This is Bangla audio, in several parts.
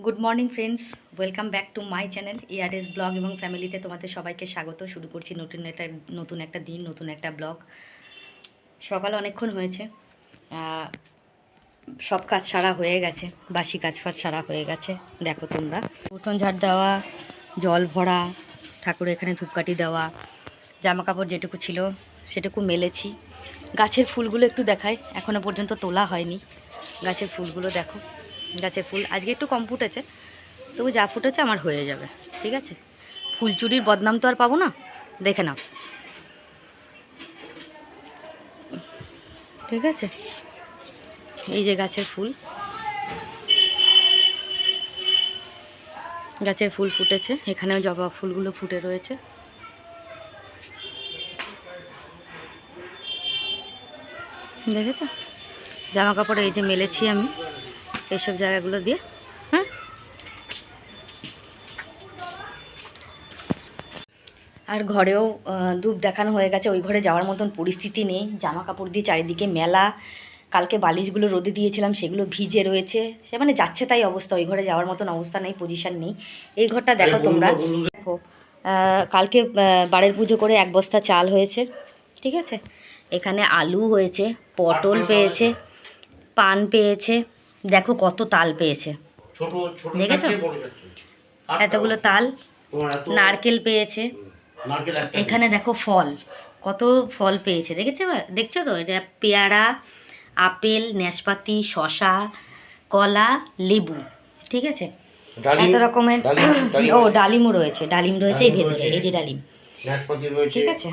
Good morning friends, welcome back to my channel ইয়ারএস ব্লগ এবং ফ্যামিলিতে তোমাদের সবাইকে স্বাগত। শুরু করছি নতুন একটা দিন, নতুন একটা ব্লগ। সকাল অনেকক্ষণ হয়েছে, সব কাজ সারা হয়ে গেছে, বাসি কাজ ফাজ সারা হয়ে গেছে। দেখো তোমরা, উঠোন ঝাড় দেওয়া, জল ভরা, ঠাকুরের এখানে ধূপকাঠি দেওয়া, জামা কাপড় যেটুকু ছিল সেটুকু মেলেছি। গাছের ফুলগুলো একটু দেখাই, এখনও পর্যন্ত তোলা হয়নি। গাছের ফুলগুলো দেখো, গাছের ফুল আজকে একটু কম ফুটেছে, তবু যা ফুটেছে আমার হয়ে যাবে, ঠিক আছে। ফুলচুরির বদনাম তো আর পাবো না, দেখে নাও, ঠিক আছে। এই যে গাছের ফুল, গাছের ফুল ফুটেছে, এখানেও জবা ফুলগুলো ফুটে রয়েছে। দেখেছো, জামা কাপড় এই যে মেলেছি আমি এইসব জায়গাগুলো দিয়ে। হ্যাঁ, আর ঘরেও ধূপ দেখানো হয়ে গেছে, ওই ঘরে যাওয়ার মতন পরিস্থিতি নেই, জামা কাপড় দিয়ে চারিদিকে মেলা। কালকে বালিশগুলো রোদে দিয়েছিলাম, সেগুলো ভিজে রয়েছে, সে মানে যাচ্ছে তাই অবস্থা, ওই ঘরে যাওয়ার মতন অবস্থা নেই, পজিশান নেই। এই ঘরটা দেখো তোমরা, দেখো কালকে বাড়ির পুজো করে 1 বস্তা চাল হয়েছে, ঠিক আছে। এখানে আলু হয়েছে, পটল পেয়েছে, পান পেয়েছে, দেখো কত তাল পেয়েছে, দেখেছো এতগুলো তাল। নারকেল পেয়েছে, এখানে দেখো ফল, কত ফল পেয়েছে, দেখছো তো। এটা পেয়ারা, আপেল, নাশপাতি, শশা, কলা, লেবু, ঠিক আছে। এত রকমের। ও ডালিমও রয়েছে, ডালিম রয়েছে এই ভেতরে, এই যে ডালিম, ঠিক আছে।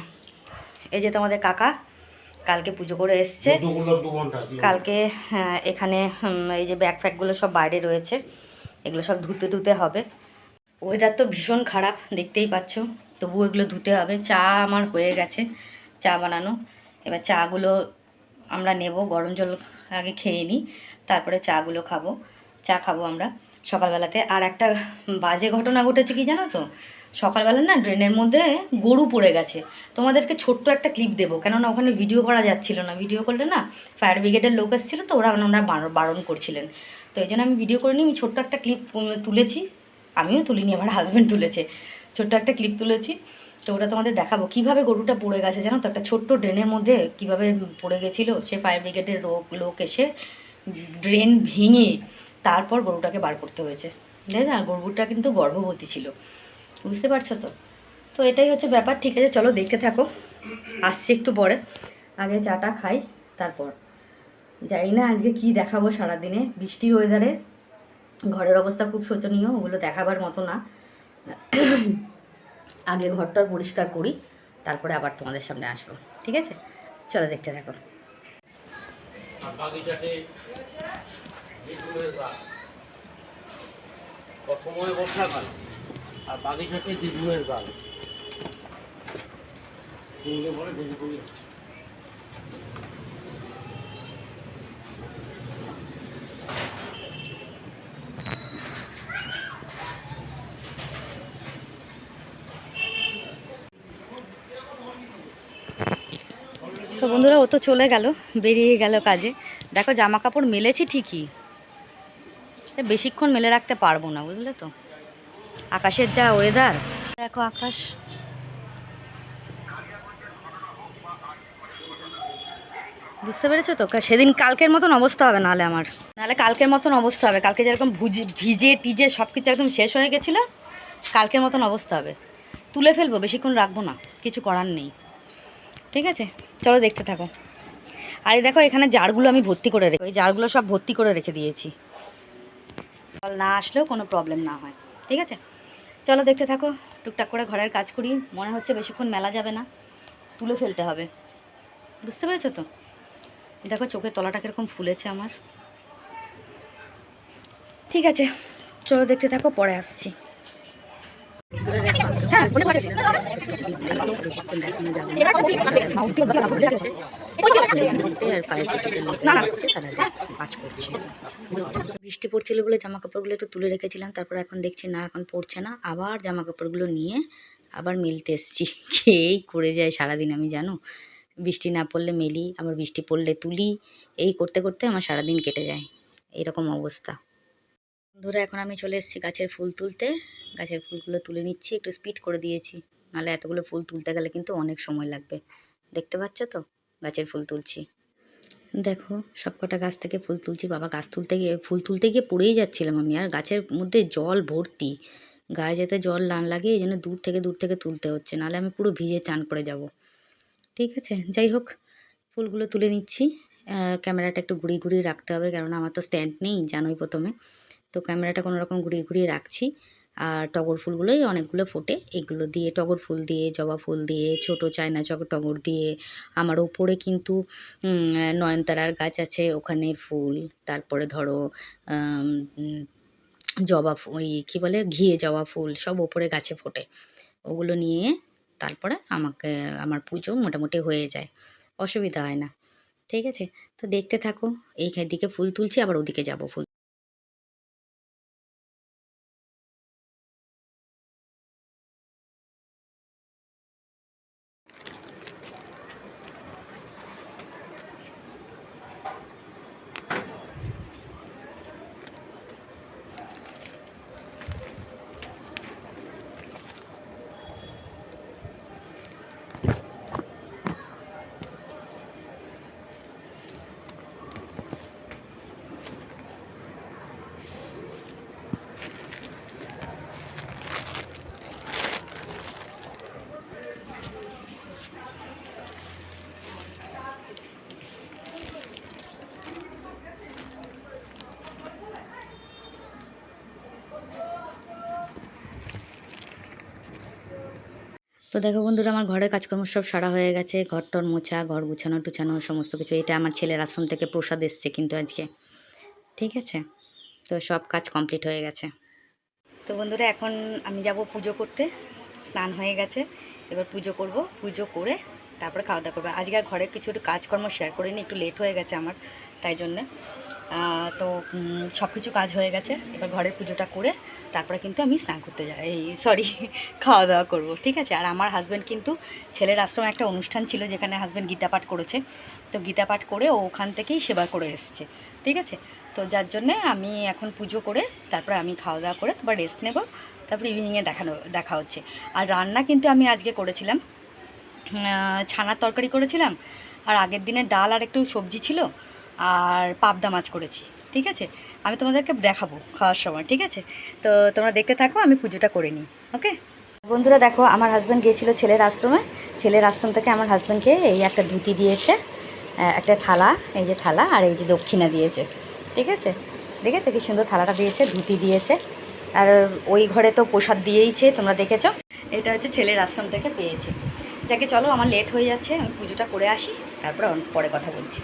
এই যে তোমাদের কাকা কালকে পুজো করে এসছে, কালকে এখানে এই যে ব্যাগ ফ্যাগগুলো সব বাইরে রয়েছে, এগুলো সব ধুতে ধুতে হবে। ওয়েদার তো ভীষণ খারাপ, দেখতেই পাচ্ছ, তবু এগুলো ধুতে হবে। চা আমার হয়ে গেছে, চা বানানো, এবার চাগুলো আমরা নেব, গরম জল আগে খেয়ে নিই, তারপরে চাগুলো খাবো। চা খাবো আমরা সকালবেলাতে। আর একটা বাজে ঘটনা ঘটেছে কি জানো তো, সকালবেলা না ড্রেনের মধ্যে গরু পড়ে গেছে। তোমাদেরকে ছোট্ট একটা ক্লিপ দেবো, কেননা ওখানে ভিডিও করা যাচ্ছিল না, ভিডিও করলে না ফায়ার ব্রিগেডের লোক এসেছিলো, তো ওরা বারণ করছিলেন, তো এই জন্য আমি ভিডিও করিনি। আমি ছোট্ট একটা ক্লিপ তুলেছি, আমিও তুলিনি, আমার হাজব্যান্ড তুলেছে, ছোট্ট একটা ক্লিপ তুলেছি, তো ওটা তোমাদের দেখাবো কীভাবে গরুটা পড়ে গেছে জানো তো, একটা ছোট্ট ড্রেনের মধ্যে কীভাবে পড়ে গেছিলো। সে ফায়ার ব্রিগেডের লোক এসে ড্রেন ভেঙে তারপর গরুটাকে বার করতে হয়েছে। দেখ না, গরুটা কিন্তু গর্ভবতী ছিল, বুঝতে পারছো তো। তো এটাই হচ্ছে ব্যাপার, ঠিক আছে, চলো দেখতে থাকো, আসছি একটু পরে, আগে চাটা খাই তারপর। জানি না আজকে কি দেখাবো সারাদিনে, বৃষ্টির ওয়েদারে ঘরের অবস্থা খুব শোচনীয়, ওগুলো দেখাবার মতো না। আগে ঘরটার পরিষ্কার করি, তারপরে আবার তোমাদের সামনে আসবো, ঠিক আছে, চলো দেখতে থাকো। অসময়ে বর্ষাকাল আর বাগিচাতে দ্বিগুণের গাল। তো বন্ধুরা, ও তো চলে গেল, বেরিয়ে গেল কাজে। দেখো জামা কাপড় মেলেছি ঠিকই, বেশিক্ষণ মেলে রাখতে পারবো না, বুঝলে তো, আকাশের যা ওয়েদার। দেখো আকাশ, বুঝতে পেরেছো তো। সেদিন কালকের মতন অবস্থা হবে, নাহলে কালকের মতন অবস্থা হবে। কালকে যেরকম ভিজে টিজে সব কিছু একদম শেষ হয়ে গেছিলো, কালকের মতন অবস্থা হবে। তুলে ফেলবো, বেশিক্ষণ রাখবো না, কিছু করার নেই, ঠিক আছে, চলো দেখতে থাকো। আর এই দেখো, এখানে জারগুলো আমি ভর্তি করে রেখে, ওই জারগুলো সব ভর্তি করে রেখে দিয়েছি, জল না আসলেও কোনো প্রবলেম না হয়, ঠিক আছে। চলো দেখতে থাকো, টুকটাক করে ঘরের কাজ করি। মনে হচ্ছে বেশিক্ষণ মেলা যাবে না, তুলে ফেলতে হবে, বুঝতে পেরেছো তো। দেখো চোখের তলাটা কীরকম ফুলেছে আমার, ঠিক আছে, চলো দেখতে থাকো, পরে আসছি। বৃষ্টি পড়ছিল বলে জামা কাপড়গুলো একটু তুলে রেখেছিলাম, তারপর এখন দেখছি না, এখন পড়ছে না, আবার জামা কাপড়গুলো নিয়ে আবার মেলতে এসছি। এই করে যায় সারাদিন, আমি জানো, বৃষ্টি না পড়লে মেলি, আবার বৃষ্টি পড়লে তুলি, এই করতে করতে আমার সারাদিন কেটে যায়, এইরকম অবস্থা। বন্ধুরা এখন আমি চলে এসেছি গাছের ফুল তুলতে। গাছের ফুলগুলো তুলে নিচ্ছি, একটু স্পিড করে দিয়েছি, নাহলে এতগুলো ফুল তুলতে গেলে কিন্তু অনেক সময় লাগবে। দেখতে পাচ্ছ তো গাছের ফুল তুলছি। দেখো সবকটা গাছ থেকে ফুল তুলছি। বাবা গাছ তুলতে গিয়ে ফুল তুলতে গিয়ে পড়েই যাচ্ছিলাম আমি, আর গাছের মধ্যে জল ভর্তি, গায়ে যাতে জল না লাগে এই জন্য দূর থেকে তুলতে হচ্ছে, নাহলে আমি পুরো ভিজে চান করে যাব। ঠিক আছে, যাই হোক ফুলগুলো তুলে নিচ্ছি। ক্যামেরাটা একটু ঘুরিয়ে ঘুরিয়ে রাখতে হবে, কেননা আমার তো স্ট্যান্ড নেই জানোই প্রথমে। তো ক্যামেরাটা কোনো রকম ঘুরিয়ে ঘুরিয়ে রাখছি। আর টগর ফুলগুলোই অনেকগুলো ফোটে, এগুলো দিয়ে টগর ফুল দিয়ে, জবা ফুল দিয়ে, ছোটো চায়না টগর দিয়ে। আমার ওপরে কিন্তু নয়নতারার গাছ আছে, ওখানের ফুল। তারপরে ধরো আম, উম, জবা ফুল, ওই কী বলে ঘিয়ে জবা ফুল, সব ওপরে গাছে ফোটে। ওগুলো নিয়ে তারপরে আমার পুজো মোটামুটি হয়ে যায়, অসুবিধা হয় না। ঠিক আছে, তো দেখতে থাকো। দিকে ফুল তুলছি, আবার ওদিকে যাব ফুল। তো দেখো বন্ধুরা, আমার ঘরের কাজকর্ম সব সারা হয়ে গেছে। ঘর টর মোছা, ঘর গুছানো টুছানো সমস্ত কিছু। এটা আমার ছেলের আশ্রম থেকে প্রসাদ এসছে কিন্তু আজকে। ঠিক আছে, তো সব কাজ কমপ্লিট হয়ে গেছে। তো বন্ধুরা এখন আমি যাব পুজো করতে। স্নান হয়ে গেছে, এবার পুজো করব। পুজো করে তারপরে খাওয়া দাওয়া করবো। আজকে আর ঘরের কিছু একটু কাজকর্ম শেয়ার করিনি, একটু লেট হয়ে গেছে আমার, তাই জন্যে। তো সব কিছু কাজ হয়ে গেছে, এবার ঘরের পুজোটা করে তারপরে কিন্তু আমি স্নান করতে যাই, এই সরি খাওয়া দাওয়া করব। ঠিক আছে, আর আমার হাজব্যান্ড কিন্তু ছেলের আশ্রমে একটা অনুষ্ঠান ছিল যেখানে হাজব্যান্ড গীতা পাঠ করেছে, তো গীতা পাঠ করে ও ওখান থেকেই সেবা করে এসছে। ঠিক আছে, তো যার জন্যে আমি এখন পুজো করে তারপরে আমি খাওয়া দাওয়া করে তারপর রেস্ট নেব, তারপরে ইভিনিংয়ে দেখা হচ্ছে। আর রান্না কিন্তু আমি আজকে করেছিলাম ছানার তরকারি করেছিলাম, আর আগের দিনের ডাল আর একটু সবজি ছিল, আর পাবদা মাছ করেছি। ঠিক আছে, আমি তোমাদেরকে দেখাবো খাওয়ার সময়। ঠিক আছে, তো তোমরা দেখতে থাকো, আমি পুজোটা করে নিই। ওকে বন্ধুরা, দেখো আমার হাজব্যান্ড গিয়েছিল ছেলের আশ্রমে। ছেলের আশ্রম থেকে আমার হাজব্যান্ডকে এই একটা ধুতি দিয়েছে, একটা থালা, এই যে থালা, আর এই যে দক্ষিণা দিয়েছে। ঠিক আছে, দেখেছো কি সুন্দর থালাটা দিয়েছে, ধুতি দিয়েছে। আর ওই ঘরে তো প্রসাদ দিয়েইছে, তোমরা দেখেছো। এটা হচ্ছে ছেলের আশ্রম থেকে পেয়েছে। যাকে চলো, আমার লেট হয়ে যাচ্ছে, আমি পুজোটা করে আসি, তারপরে পরে কথা বলছি।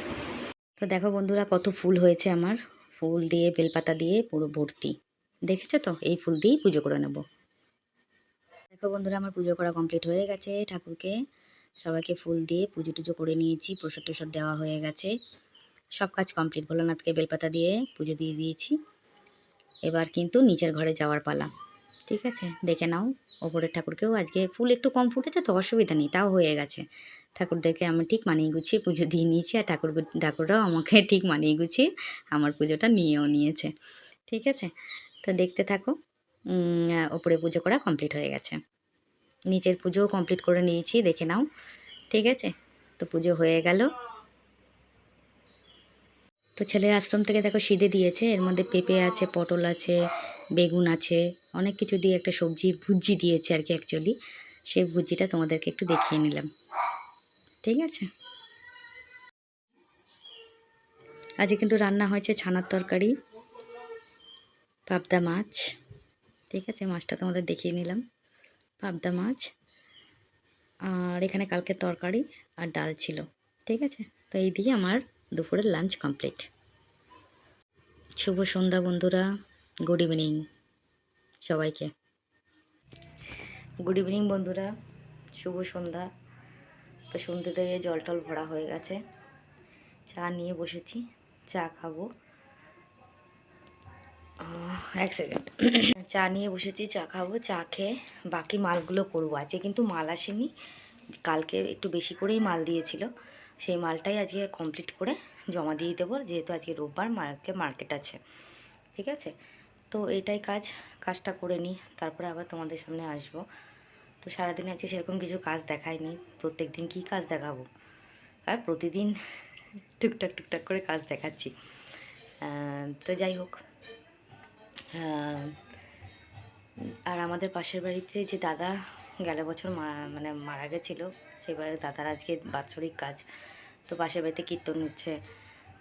তো দেখো বন্ধুরা, কত ফুল হয়েছে আমার। ফুল দিয়ে বেলপাতা দিয়ে পুরো ভর্তি। দেখেছো তো, এই ফুল দিয়েই পুজো করে নেব। দেখো বন্ধুরা, আমার পুজো করা কমপ্লিট হয়ে গেছে। ঠাকুরকে সবাইকে ফুল দিয়ে পুজো টুজো করে নিয়েছি, প্রসাদ টসাদ দেওয়া হয়ে গেছে, সব কাজ কমপ্লিট। ভোলানাথকে বেলপাতা দিয়ে পুজো দিয়ে দিয়েছি। এবার কিন্তু নিচের ঘরে যাওয়ার পালা। ঠিক আছে, দেখে নাও। ওপরের ঠাকুরকেও আজকে ফুল একটু কম ফুটেছে, তো অসুবিধা নেই, তাও হয়ে গেছে। ঠাকুরদেরকে আমি ঠিক মানিয়ে গুছিয়ে পুজো দিয়ে নিয়েছি, আর ঠাকুররাও আমাকে ঠিক মানিয়ে গুছিয়ে আমার পুজোটা নিয়েও নিয়েছে। ঠিক আছে, তো দেখতে থাকো। ওপরে পুজো করা কমপ্লিট হয়ে গেছে, নিচের পুজোও কমপ্লিট করে নিয়েছি, দেখে নাও। ঠিক আছে, তো পুজো হয়ে গেল। তো ছেলের আশ্রম থেকে দেখো সিদে দিয়েছে, এর মধ্যে পেঁপে আছে, পটল আছে, বেগুন আছে, অনেক কিছু দিয়ে একটা সবজি ভুজি দিয়েছে আর কি অ্যাকচুয়ালি। সেই ভুজিটা তোমাদেরকে একটু দেখিয়ে নিলাম। ঠিক আছে, আজকে কিন্তু রান্না হয়েছে ছানার তরকারি, পাবদা মাছ। ঠিক আছে, মাছটা তোমাদের দেখিয়ে নিলাম, পাবদা মাছ। আর এখানে কালকে তরকারি আর ডাল ছিল। ঠিক আছে, তো এই দিয়ে আমার দুপুরের লাঞ্চ কমপ্লিট। শুভ সন্ধ্যা বন্ধুরা, গুড ইভিনিং সবাইকে। গুড ইভিনিং বন্ধুরা, শুভ সন্ধ্যা। তো সন্ধ্যে থেকে জল টল ভরা হয়ে গেছে, চা নিয়ে বসেছি, চা খাবো। এক সেকেন্ড। চা নিয়ে বসেছি, চা খাবো। চা খেয়ে বাকি মালগুলো করবো। আজকে কিন্তু মাল আসেনি, কালকে একটু বেশি করেই মাল দিয়েছিল, সেই মালটাই আজকে কমপ্লিট করে জমা দিয়ে দেবো, যেহেতু আজকে রোববার, মার্কেট আছে। ঠিক আছে, তো এইটাই কাজটা করে নিই, তারপরে আবার তোমাদের সামনে আসবো। তো সারাদিনে আজকে সেরকম কিছু কাজ দেখায়নি, প্রত্যেক দিন কী কাজ দেখাবো, আর প্রতিদিন টুকটাক টুকটাক করে কাজ দেখাচ্ছি। তো যাই হোক, আর আমাদের পাশের বাড়িতে যে দাদা গেল বছর মানে মারা গেছিলো, সেবারে দাদার আজকে বাৎসরিক কাজ। তো পাশের বাড়িতে কীর্তন হচ্ছে,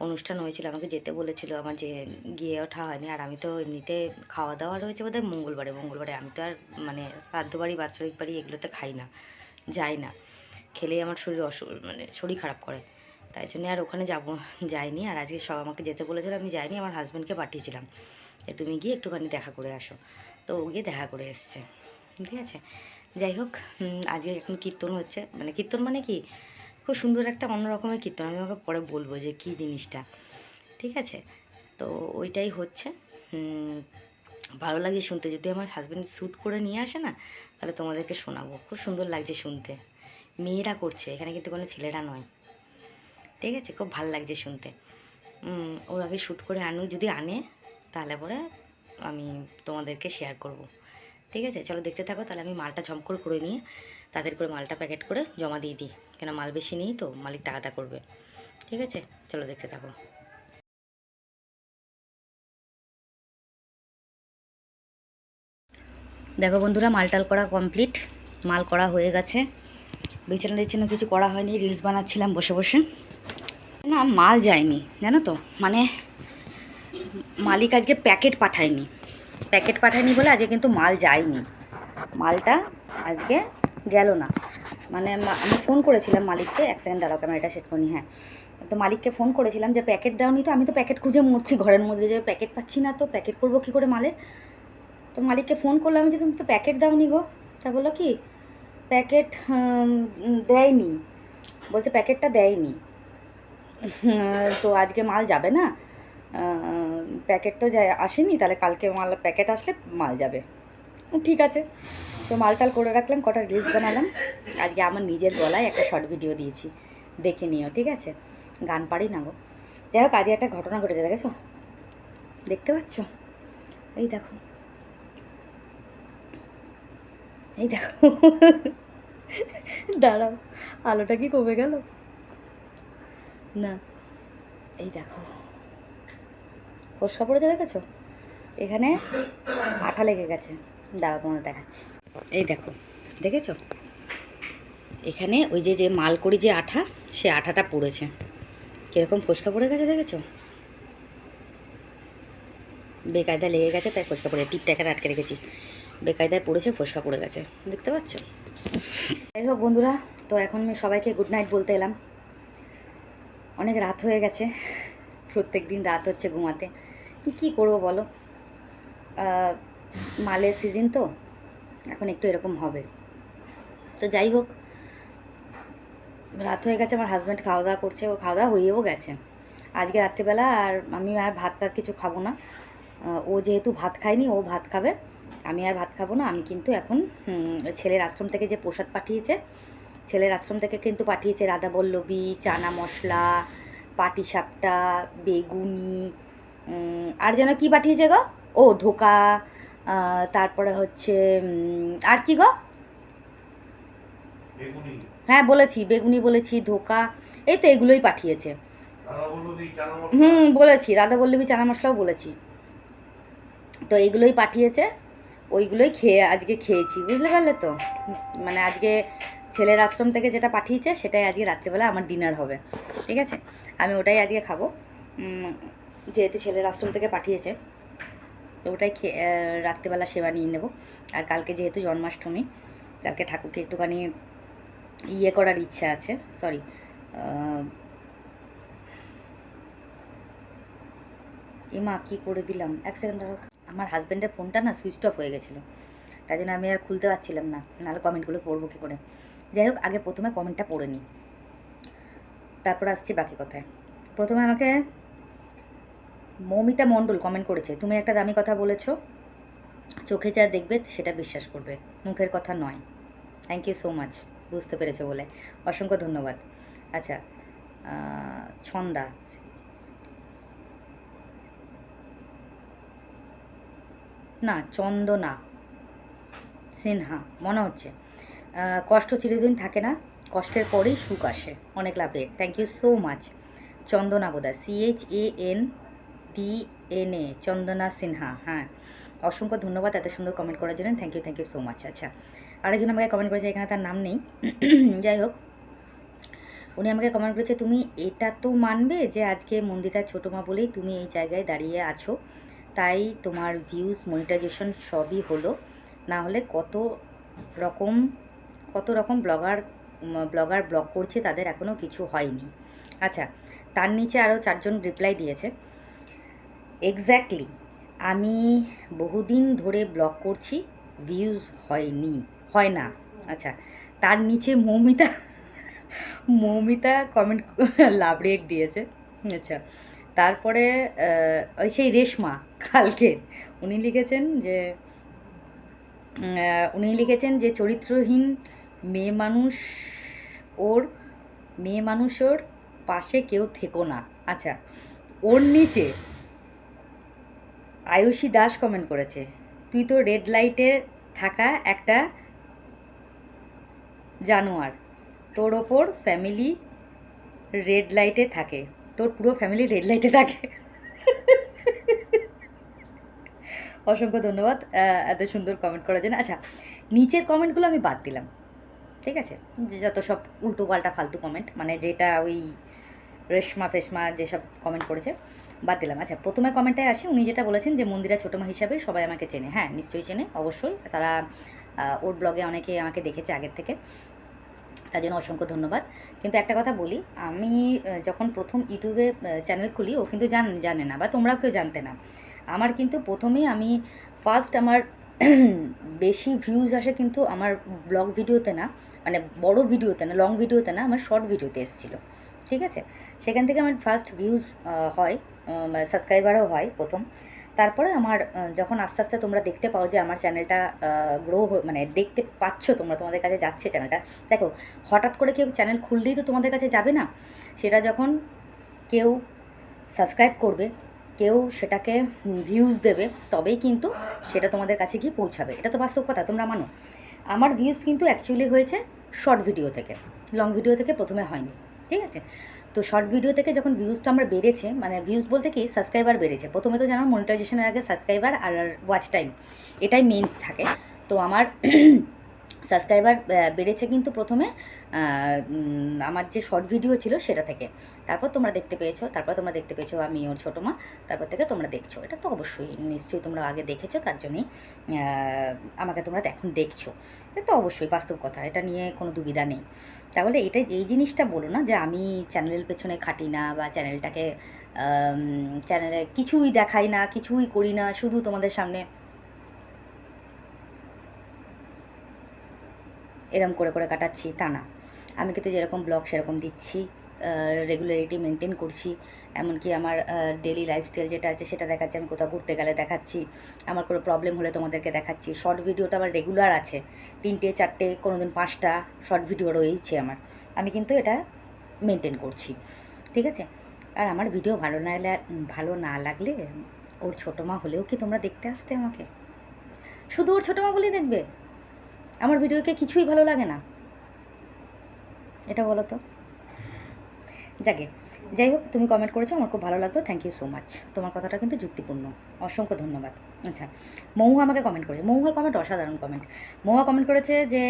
অনুষ্ঠান হয়েছিল, আমাকে যেতে বলেছিল, আমার যে গিয়ে ওঠা হয়নি। আর আমি তো এমনিতে খাওয়া দাওয়া রয়েছে বোধহয় মঙ্গলবারে আমি তো আর মানে শ্রাদ্ধ বাড়ি বাৎসরিক বাড়ি এগুলোতে খাই না, যাই না, খেলেই আমার শরীর মানে শরীর খারাপ করে, তাই জন্য আর ওখানে যাইনি। আর আজকে সব আমাকে যেতে বলেছিল, আমি যাইনি, আমার হাজব্যান্ডকে পাঠিয়েছিলাম যে তুমি গিয়ে একটুখানি দেখা করে আসো। তো ও গিয়ে দেখা করে এসছে, ঠিক আছে। যাই হোক, আজকে এখন কীর্তন হচ্ছে, মানে কীর্তন মানে কি, খুব সুন্দর একটা অন্য রকমের কীর্তন, আমি আমাকে পরে বলবো যে কী জিনিসটা, ঠিক আছে। তো ওইটাই হচ্ছে, ভালো লাগছে শুনতে। যদি আমার হাজব্যান্ড শ্যুট করে নিয়ে আসে না, তাহলে তোমাদেরকে শোনাবো, খুব সুন্দর লাগছে শুনতে। মেয়েরা করছে এখানে, কিন্তু কোনো ছেলেরা নয়, ঠিক আছে। খুব ভালো লাগছে শুনতে। ওর আগে শ্যুট করে যদি আনে, তাহলে পরে আমি তোমাদেরকে শেয়ার করব, ঠিক আছে। চলো দেখতে থাকো, তাহলে আমি মালটা ঝমকর করে নিয়ে তাদের করে মালটা প্যাকেট করে জমা দিয়ে দিই, কেন মাল বেশি নেই তো, মালিক টাকাটা করবে, ঠিক আছে। চলো দেখতে থাকো। দেখো বন্ধুরা, মালটাল করা কমপ্লিট, মাল করা হয়ে গেছে। বিছানা কিছু করা হয়নি, রিলস বানাচ্ছিলাম বসে বসে। না, মাল যায়নি জানো তো, মানে মালিক আজকে প্যাকেট পাঠায়নি বলে আজকে কিন্তু মাল যায়নি, মালটা আজকে গেল না। মানে আমি ফোন করেছিলাম মালিককে, এক সেকেন্ড দাঁড়াও, ক্যামেরাটা সেট করি। হ্যাঁ, তো মালিককে ফোন করেছিলাম যে প্যাকেট দাওনি, তো আমি তো প্যাকেট খুঁজে মরছি ঘরের মধ্যে, যে প্যাকেট পাচ্ছি না, তো প্যাকেট করবো কী করে মালের। তো মালিককে ফোন করলাম যে তুমি তো প্যাকেট দাওনি গো। তা বললো কি প্যাকেট দেয়নি, বলছে প্যাকেটটা দেয়নি। তো আজকে মাল যাবে না, প্যাকেট তো আসেনি, তাহলে কালকে প্যাকেট আসলে মাল যাবে। ঠিক আছে, তো মালটাল করে রাখলাম, কটা রিলস বানালাম। আজকে আমার নিজের গলায় একটা শর্ট ভিডিও দিয়েছি, দেখে নিও, ঠিক আছে। গান পারি না গো। যাই হোক, আজকে একটা ঘটনা ঘটেছে, দেখেছো, দেখতে পাচ্ছ, এই দেখো, এই দেখো, দাঁড়াও, আলোটা কি কমে গেল না, এই দেখো, ফোসকা পড়েছে, দেখেছো, এখানে আঠা লেগে গেছে, দাঁড়াও তোমাদের দেখাচ্ছি। এই দেখো, দেখেছো, এখানে ওই যে মাল করি যে আঠা, সে আঠাটা পড়েছে, কীরকম ফোসকা পড়ে গেছে, দেখেছো, বেকায়দায় লেগে গেছে, তাই ফোসকা পড়ে, টিপটা এখানে আটকে রেখেছি, বেকায়দায় পড়েছে, ফোসকা পড়ে গেছে, দেখতে পাচ্ছ। যাই হোক বন্ধুরা, তো এখন আমি সবাইকে গুড নাইট বলতে এলাম। অনেক রাত হয়ে গেছে, প্রত্যেক দিন রাত হচ্ছে ঘুমাতে, কি করবো বলো, মালের সিজন তো এখন একটু এরকম হবে। তো যাই হোক, রাত হয়ে গেছে, আমার হাজব্যান্ড খাওয়া দাওয়া করছে, ওর খাওয়া দাওয়া হয়েও গেছে আজকে রাত্রিবেলা। আর আমি আর ভাত টাত কিছু খাবো না, ও যেহেতু ভাত খায়নি, ও ভাত খাবে, আমি আর ভাত খাবো না। আমি কিন্তু এখন ছেলের আশ্রম থেকে যে প্রসাদ পাঠিয়েছে, ছেলের আশ্রম থেকে কিন্তু পাঠিয়েছে রাধাবল্লভী, চানা মশলা, পাটিসাপটা, বেগুনি, আর যেন কি পাঠিয়েছে গো, ও ধোকা, তারপরে হচ্ছে আর কি গো, হ্যাঁ বলেছি, বেগুনি বলেছি, ধোকা, এই তো এগুলোই পাঠিয়েছে। বলেছি, রাধাবল্লভী চানা মশলাও বলেছি, তো এইগুলোই পাঠিয়েছে, ওইগুলোই আজকে খেয়েছি, বুঝতে পারলে তো। মানে আজকে ছেলের আশ্রম থেকে যেটা পাঠিয়েছে, সেটাই আজকে রাত্রিবেলা আমার ডিনার হবে, ঠিক আছে। আমি ওটাই আজকে খাবো, যেহেতু ছেলের আশ্রম থেকে পাঠিয়েছে, তো ওটাই রাত্রিবেলা সেবা নিয়ে নেব। আর কালকে যেহেতু জন্মাষ্টমী, কালকে ঠাকুরকে একটুখানি ইয়ে করার ইচ্ছা আছে, সরি, এমা কী করে দিলাম, এক সেকেন্ড, আমার হাজব্যান্ডের ফোনটা না সুইচ অফ হয়ে গেছিলো, তাই জন্য আমি আর খুলতে পারছিলাম না, নাহলে কমেন্টগুলো পড়বো কী করে। যাই হোক, আগে প্রথমে কমেন্টটা পড়ে নিই, তারপর আসছি বাকি কথায়। প্রথমে আমাকে মৌমিতা মণ্ডল কমেন্ট করেছে, তুমি একটা দামি কথা বলেছো, চোখে যা দেখবে সেটা বিশ্বাস করবে, মুখের কথা নয়। থ্যাংক ইউ সো মাচ, বুঝতে পেরেছো বলে অসংখ্য ধন্যবাদ। আচ্ছা, ছন্দা, না, চন্দনা সিনহা মনে হচ্ছে। কষ্ট চিরদিন থাকে না, কষ্টের পরেই সুখ আসে। অনেক লাভ রে, থ্যাংক ইউ সো মাচ। চন্দনা বোধহয় CHANDNA, চন্দনা সিনহা। হ্যাঁ, অসংখ্য ধন্যবাদ এত সুন্দর কমেন্ট করার জন্য, থ্যাংক ইউ সো মাচ। আচ্ছা, আরেকজন আমাকে কমেন্ট করেছে, এখানে তার নাম নেই, যাই হোক, উনি আমাকে কমেন্ট করেছে, তুমি এটা তো মানবে যে আজকে মন্দিরটা ছোটো মা বলেই তুমি এই জায়গায় দাঁড়িয়ে আছো, তাই তোমার ভিউজ মনিটাইজেশন সবই হলো, না হলে রকম কত রকম ব্লগার ব্লগ করছে, তাদের এখনও কিছু হয়নি। আচ্ছা, তার নিচে আরও 4 জন রিপ্লাই দিয়েছে, এক্স্যাক্টলি আমি বহুদিন ধরে ব্লগ করছি, ভিউজ হয় না। আচ্ছা, তার নিচে মৌমিতা কমেন্ট লাভ রেক দিয়েছে। আচ্ছা, তারপরে ওই সেই রেশমা কালকের, উনি লিখেছেন যে চরিত্রহীন মেয়ে মানুষের পাশে কেউ থেকো না। আচ্ছা, ওর নিচে আয়ুষী দাস কমেন্ট করেছে, তুই তো রেড লাইটে থাকা একটা জানোয়ার, তোর ওপর ফ্যামিলি রেড লাইটে থাকে, তোর পুরো ফ্যামিলি রেড লাইটে থাকে। অসংখ্য ধন্যবাদ এত সুন্দর কমেন্ট করার জন্য। আচ্ছা, নিচের কমেন্টগুলো আমি বাদ দিলাম, ঠিক আছে, যে যত সব উল্টো পাল্টা ফালতু কমেন্ট, মানে যেটা ওই রেশমা ফেশমা যেসব কমেন্ট করেছে বাদ দিলাম। আচ্ছা, প্রথমে কমেন্টে আসি, উনি যেটা বলেছেন যে মন্দিরা ছোটো মা হিসাবে সবাই আমাকে চেনে। হ্যাঁ, নিশ্চয়ই চেনে, অবশ্যই, তারা ওর ব্লগে অনেকে আমাকে দেখেছে আগের থেকে, তার জন্য অসংখ্য ধন্যবাদ। কিন্তু একটা কথা বলি, আমি যখন প্রথম ইউটিউবে চ্যানেল খুলি, ও কিন্তু জানে না, বা তোমরাও কেউ জানতে না। আমার কিন্তু প্রথমেই ফার্স্ট আমার বেশি ভিউজ আসে কিন্তু আমার ব্লগ ভিডিওতে না, মানে বড় ভিডিওতে না, লং ভিডিওতে না, আমার শর্ট ভিডিওতে এসেছিলো, ঠিক আছে। সেখান থেকে আমার ফার্স্ট ভিউজ হয়, সাবস্ক্রাইবারও হয় প্রথম। তারপরে আমার যখন আস্তে আস্তে তোমরা দেখতে পাও যে আমার চ্যানেলটা মানে দেখতে পাচ্ছ তোমরা, তোমাদের কাছে যাচ্ছে চ্যানেলটা। দেখো, হঠাৎ করে কেউ চ্যানেল খুললেই তো তোমাদের কাছে যাবে না, সেটা যখন কেউ সাবস্ক্রাইব করবে, কেউ সেটাকে ভিউজ দেবে, তবেই কিন্তু সেটা তোমাদের কাছে গিয়ে পৌঁছাবে। এটা তো বাস্তব কথা, তোমরা মানো। আমার ভিউজ কিন্তু অ্যাকচুয়ালি হয়েছে শর্ট ভিডিও থেকে, লং ভিডিও থেকে প্রথমে হয়নি, ঠিক আছে। তো শর্ট ভিডিও থেকে যখন ভিউজটা আমার বেড়েছে, মানে ভিউজ বলতে কি সাবস্ক্রাইবার বেড়েছে, প্রথমে তো জানো মনিটাইজেশনের আগে সাবস্ক্রাইবার আর ওয়াচ টাইম এটাই মেইন থাকে। তো আমার সাবস্ক্রাইবার বেড়েছে কিন্তু প্রথমে আমার যে শর্ট ভিডিও ছিল সেটা থেকে, তারপর তোমরা দেখতে পেয়েছো আমি ওর ছোটো মা, তারপর থেকে তোমরা দেখছো, এটা তো অবশ্যই নিশ্চয়ই তোমরা আগে দেখেছো, তার জন্যই আমাকে তোমরা এখন দেখছো, এটা তো অবশ্যই বাস্তব কথা, এটা নিয়ে কোনো দুবিধা নেই। তাহলে এই জিনিসটা বলো না যে আমি চ্যানেলের পেছনে খাটি না, বা চ্যানেলে কিছুই দেখাই না, কিছুই করি না, শুধু তোমাদের সামনে এরম করে কাটাচ্ছি, তা না। আমি কিন্তু যেরকম ব্লগ সেরকম দিচ্ছি, রেগুলারিটি মেনটেন করছি, এমনকি আমার ডেলি লাইফস্টাইল যেটা আছে সেটা দেখাচ্ছি, আমি কোথাও ঘুরতে গেলে দেখাচ্ছি, আমার কোনো প্রবলেম হলে তোমাদেরকে দেখাচ্ছি। শর্ট ভিডিওটা আমার রেগুলার আছে, 3টে 4টে, কোনো দিন 5টা শর্ট ভিডিও রয়েছে আমার, আমি কিন্তু এটা মেনটেন করছি, ঠিক আছে। আর আমার ভিডিও ভালো না লাগলে ওর ছোটো মা হলেও কি তোমরা দেখতে আসতে আমাকে? শুধু ওর ছোটো মা বলেই দেখবে? আমার ভিডিওকে কিছুই ভালো লাগে না, এটা বলো তো। যাই হোক, তুমি কমেন্ট করেছো, আমার খুব ভালো লাগলো, থ্যাংক ইউ সো মাচ। তোমার কথাটা কিন্তু যুক্তিপূর্ণ, অসংখ্য ধন্যবাদ। আচ্ছা, মহুয়া আমাকে কমেন্ট করেছে, মহুয়ার কমেন্ট অসাধারণ কমেন্ট। মহুয়া কমেন্ট করেছে যে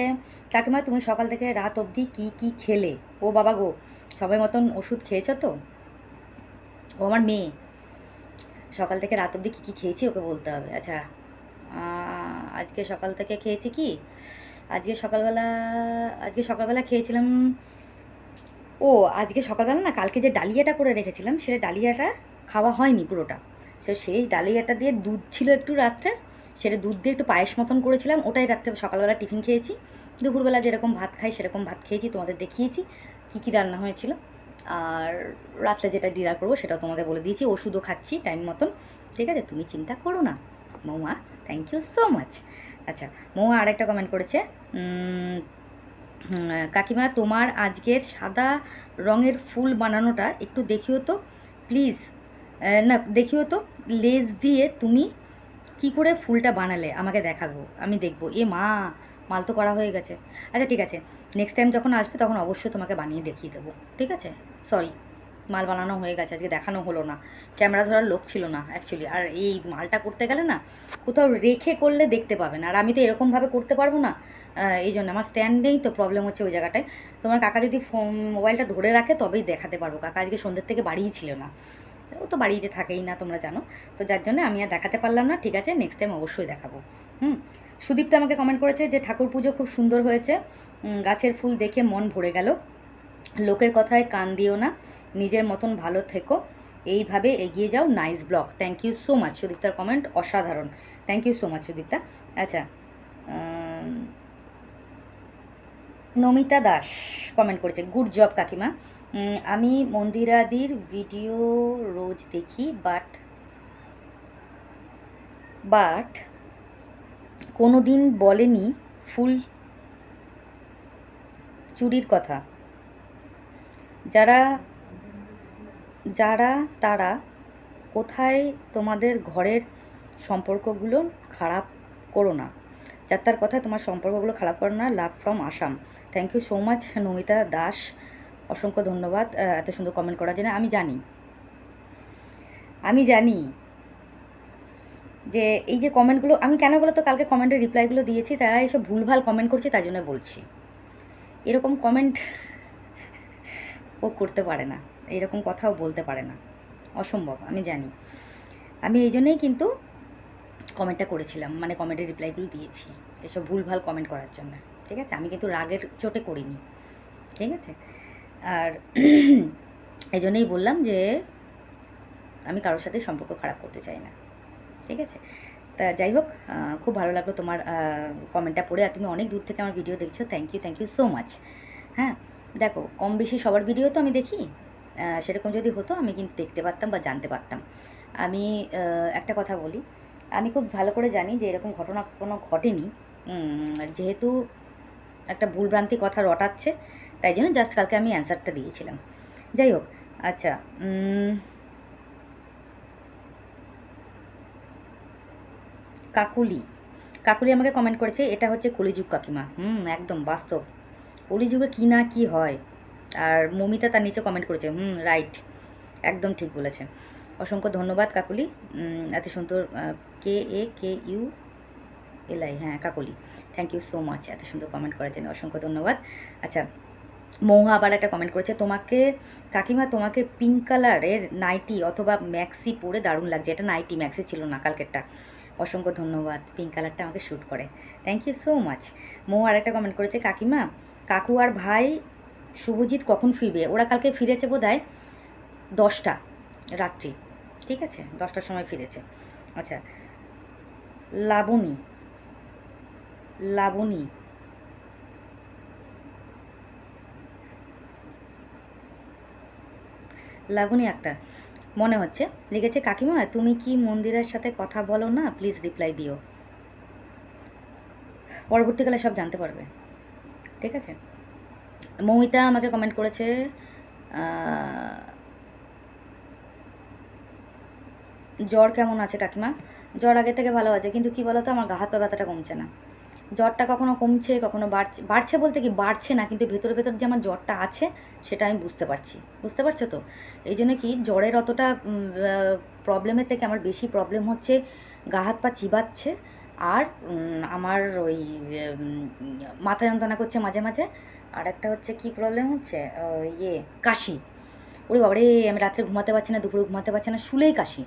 কাকিমা তুমি সকাল থেকে রাত অবধি কী খেলে? ও বাবা গো, সবাই মতন ওষুধ খেয়েছো তো? ও আমার মেয়ে, সকাল থেকে রাত অবধি কী খেয়েছি ওকে বলতে হবে। আচ্ছা, আজকে সকাল থেকে খেয়েছি কি, আজকে সকালবেলা খেয়েছিলাম, আজকে সকালবেলা না, কালকে যে ডালিয়াটা করে রেখেছিলাম সেটা ডালিয়াটা খাওয়া হয়নি পুরোটা, সেই ডালিয়াটা দিয়ে দুধ ছিল একটু রাত্রে, সেটা দুধ দিয়ে একটু পায়েস মতন করেছিলাম, ওটাই রাত্রে সকালবেলা টিফিন খেয়েছি। দুপুরবেলা যেরকম ভাত খাই সেরকম ভাত খেয়েছি, তোমাদের দেখিয়েছি কী রান্না হয়েছিল। আর রাত্রে যেটা ডিনার করবো সেটাও তোমাদের বলে দিয়েছি, ওষুধও খাচ্ছি টাইম মতন, ঠিক আছে, তুমি চিন্তা করো না মৌয়া, থ্যাংক ইউ সো মাচ। আচ্ছা, মৌয়া আরেকটা কমেন্ট করেছে, কাকিমা তোমার আজকের সাদা রঙের ফুল বানানোটা একটু দেখিও তো প্লিজ, না দেখিও তো, লেজ দিয়ে তুমি কি করে ফুলটা বানালে আমাকে দেখাবো, আমি দেখবো। এ মা, মাল তো করা হয়ে গেছে। আচ্ছা ঠিক আছে, নেক্সট টাইম যখন আসবে তখন অবশ্যই তোমাকে বানিয়ে দেখিয়ে দেবো, ঠিক আছে? সরি, মাল বানানো হয়ে গেছে, আজকে দেখানো হলো না, ক্যামেরা ধরার লোক ছিল না অ্যাকচুয়ালি। আর এই মালটা করতে গেলে না কোথাও রেখে করলে দেখতে পাবে না, আর আমি তো এরকমভাবে করতে পারবো না। এই জন্য আমার স্ট্যান্ড নেই তো, প্রবলেম হচ্ছে ওই জায়গাটায়। তোমার কাকা যদি মোবাইলটা ধরে রাখে তবেই দেখাতে পারবো। কাকা আজকে সন্ধ্যের থেকে বাড়িই ছিল না, ও তো বাড়িতে থাকেই না, তোমরা জানো তো, যার জন্য আমি আর দেখাতে পারলাম না। ঠিক আছে, নেক্সট টাইম অবশ্যই দেখাবো। সুদীপ্তা আমাকে কমেন্ট করেছে যে ঠাকুর পুজো খুব সুন্দর হয়েছে, গাছের ফুল দেখে মন ভরে গেল, লোকের কথায় কান দিও না, নিজের মতন ভালো থেকো, এইভাবে এগিয়ে যাও, nice blog. Thank you so much, সুদীপ্তার কমেন্ট অসাধারণ, thank you so much Sudipta. আচ্ছা, নমিতা দাস কমেন্ট করেছে, গুড জব কাকিমা, আমি মন্দিরাদির ভিডিও রোজ দেখি, বাট কোনো দিন বলেনি ফুল চুরির কথা। যারা যারা তারা কোথায়, তোমাদের ঘরের সম্পর্কগুলো খারাপ করো না, যার তার কথায় তোমার সম্পর্কগুলো খারাপ করো না। Love from Assam. Thank you so much Namita Das, অসংখ্য ধন্যবাদ এত সুন্দর কমেন্ট করার জন্য। আমি জানি যে এই যে কমেন্টগুলো আমি কেন বলো তো, কালকে কমেন্টের রিপ্লাইগুলো দিয়েছি, তারা এসব ভুলভাল কমেন্ট করছে, তাই জন্য বলছি। এরকম কমেন্ট ও করতে পারে না, এরকম কথাও বলতে পারে না, অসম্ভব, আমি জানি। আমি এই জন্যই কিন্তু কমেন্টটা করেছিলাম, মানে কমেন্টের রিপ্লাইগুলো দিয়েছি এসব ভুলভাল কমেন্ট করার জন্য, ঠিক আছে? আমি কিন্তু রাগের চোটে করিনি, ঠিক আছে? আর এই জন্যই বললাম যে আমি কারোর সাথে সম্পর্ক খারাপ করতে চাই না, ঠিক আছে? তা যাই হোক, খুব ভালো লাগলো তোমার কমেন্টটা পড়ে, আর তুমি অনেক দূর থেকে আমার ভিডিও দেখছো, থ্যাংক ইউ সো মাচ। হ্যাঁ, দেখো, কম বেশি সবার ভিডিও তো আমি দেখি, সেরকম যদি হতো আমি কিন্তু দেখতে পারতাম বা জানতে পারতাম। আমি একটা কথা বলি, আমি খুব ভালো করে জানি যে এরকম ঘটনা কোনো ঘটেনি, যেহেতু একটা ভুলভ্রান্তি কথা রটাচ্ছে, তাই জন্য জাস্ট কালকে আমি অ্যান্সারটা দিয়েছিলাম। যাই হোক, আচ্ছা, কাকুলি আমাকে কমেন্ট করেছে, এটা হচ্ছে কলিযুগ কাকিমা। একদম বাস্তব, কলিযুগে কী না কি হয়। আর মমিতা তার নিচে কমেন্ট করেছে, রাইট, একদম ঠিক বলেছে। অসংখ্য ধন্যবাদ কাকুলি, এত সুন্দর KAKULI, হ্যাঁ Kakuli, thank you so much এত সুন্দর কমেন্ট করার জন্য, অসংখ্য ধন্যবাদ। আচ্ছা, মৌহা আবার একটা কমেন্ট করেছে, কাকিমা তোমাকে পিঙ্ক কালারের নাইটি অথবা ম্যাক্সি পরে দারুণ লাগছে। এটা নাইটি, ম্যাক্সি ছিল না কালকেরটা। অসংখ্য ধন্যবাদ, পিঙ্ক কালারটা আমাকে শ্যুট করে, থ্যাংক ইউ সো মাচ। মৌ আর একটা কমেন্ট করেছে, কাকিমা কাকু আর ভাই শুভজিৎ কখন ফিরবে? ওরা কালকে ফিরেছে বোধহয় 10টা রাত্রি, ঠিক আছে, 10টার সময় ফিরেছে। আচ্ছা, লাবণী আক্তার মনে হচ্ছে লিখেছে, কাকিমা তুমি কি মন্দিরের সাথে কথা বলো না, প্লিজ রিপ্লাই দিও, পরবর্তীকালে সব জানতে পারবে, ঠিক আছে? মৌমিতা আমাকে কমেন্ট করেছে, জ্বর কেমন আছে কাকিমা? জ্বর আগে থেকে ভালো আছে, কিন্তু কি বলো তো, আমার গা হাত পা ব্যথাটা কমছে না। জ্বরটা কখনো কমছে, কখনো বাড়ছে বলতে কি বাড়ছে না, কিন্তু ভেতরে যে আমার জ্বরটা আছে সেটা আমি বুঝতে পারছো তো? এই জন্য কি জ্বরের অতটা প্রবলেমের থেকে আমার বেশি প্রবলেম হচ্ছে গা হাত পা চিবাচ্ছে, আর আমার ওই মাথা যন্ত্রণা করছে মাঝে মাঝে, আর একটা হচ্ছে কি প্রবলেম হচ্ছে, কাশি। ওরে বাবারে, আমি রাত্রে ঘুমাতে পারছি না, দুপুরে ঘুমাতে পারছি না, শুলেই কাশি,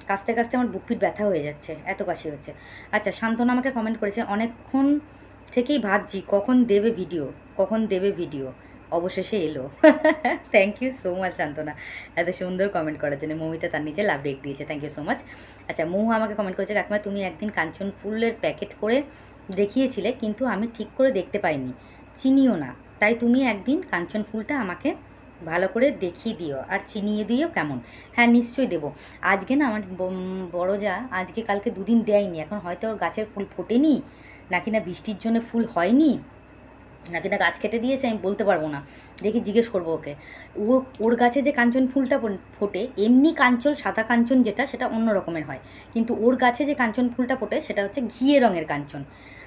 কাশতে কাশতে আমার বুক পিঠ ব্যথা হয়ে যাচ্ছে, এত কাশি হচ্ছে। আচ্ছা, শান্তনা আমাকে কমেন্ট করেছে, অনেকক্ষণ থেকেই ভাবছি কখন দেবে ভিডিও, অবশেষে এলো। থ্যাংক ইউ সো মাচ শান্তনা এত সুন্দর কমেন্ট করার জন্য। মৌমিতা তার নিচে লাভ রেক দিয়েছে, থ্যাংক ইউ সো মাচ। আচ্ছা, মৌ আমাকে কমেন্ট করেছে, কাকিমা তুমি একদিন কাঞ্চন ফুলের প্যাকেট করে দেখিয়েছিলে, কিন্তু আমি ঠিক করে দেখতে পাইনি, চিনিও না, তাই তুমি একদিন কাঞ্চন ফুলটা আমাকে ভালো করে দেখিয়ে দিও, আর চিনিয়ে দিও কেমন। হ্যাঁ, নিশ্চয়ই দেবো। আজকে না আমার বড় যা আজকে কালকে দুদিন দেয়নি, এখন হয়তো ওর গাছের ফুল ফোটেনি, নাকি না বৃষ্টির জন্য ফুল হয়নি, নাকি না গাছ কেটে দিয়েছে আমি বলতে পারবো না, দেখি জিজ্ঞেস করবো ওকে। ওর গাছে যে কাঞ্চন ফুলটা ফোটে, এমনি কাঞ্চন সাদা কাঞ্চন যেটা সেটা অন্য রকমের হয়, কিন্তু ওর গাছে যে কাঞ্চন ফুলটা ফোটে সেটা হচ্ছে ঘিয়ে রঙের কাঞ্চন,